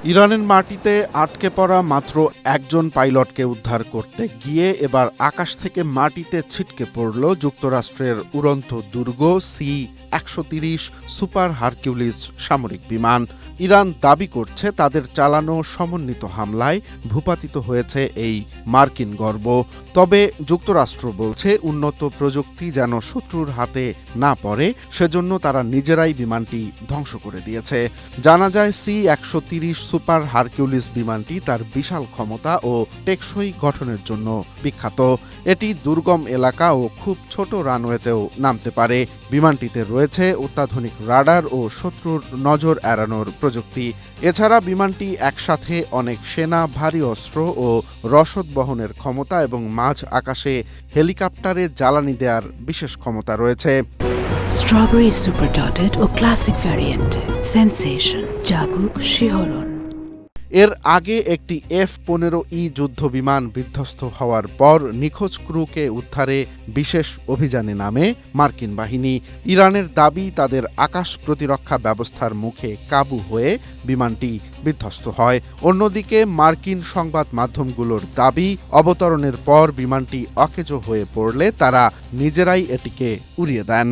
ইরানের মাটিতে আটকে পড়া মাত্র একজন পাইলটকে উদ্ধার করতে গিয়ে এবার আকাশ থেকে মাটিতে ছিটকে পড়ল যুক্তরাষ্ট্রের উড়ন্ত দুর্গ C-130 সুপার হারকিউলিস সামরিক বিমান। ইরান দাবি করছে তাদের চালানো সমন্বিত হামলায় ভূপাতিত হয়েছে এই মার্কিন গর্ব। তবে যুক্তরাষ্ট্র বলছে উন্নত প্রযুক্তি যেন শত্রুর হাতে না পড়ে সেজন্য তারা নিজেরাই বিমানটি ধ্বংস করে দিয়েছে। জানা যায় C-130 সুপার হারকিউলিস বিমানটি তার বিশাল ক্ষমতা ও টেকসই গঠনের জন্য বিখ্যাত। এটি দুর্গম এলাকা ও খুব ছোট রানওয়েতেও নামতে পারে। বিমানটিতে রয়েছে অত্যাধুনিক রাডার ও শত্রুর নজর এড়ানোর প্রযুক্তি। এছাড়া বিমানটি একসাথে অনেক সেনা, ভারী অস্ত্র ও রসদ বহনের ক্ষমতা এবং মাঝ আকাশে হেলিকপ্টারে জ্বালানি দেওয়ার বিশেষ ক্ষমতা রয়েছে। স্ট্রবেরি সুপার ডটেড ও ক্লাসিক ভ্যারিয়েন্ট সেন্সেশন জাগুক শিহরণ। এর আগে একটি F-15E যুদ্ধ বিমান বিধ্বস্ত হওয়ার পর নিখোঁজ ক্রুকে উদ্ধারে বিশেষ অভিযানে নামে মার্কিন বাহিনী। ইরানের দাবি তাদের আকাশ প্রতিরক্ষা ব্যবস্থার মুখে কাবু হয়ে বিমানটি বিধ্বস্ত হয়। অন্যদিকে মার্কিন সংবাদ মাধ্যমগুলোর দাবি অবতরণের পর বিমানটি অকেজো হয়ে পড়লে তারা নিজেরাই এটিকে উড়িয়ে দেন।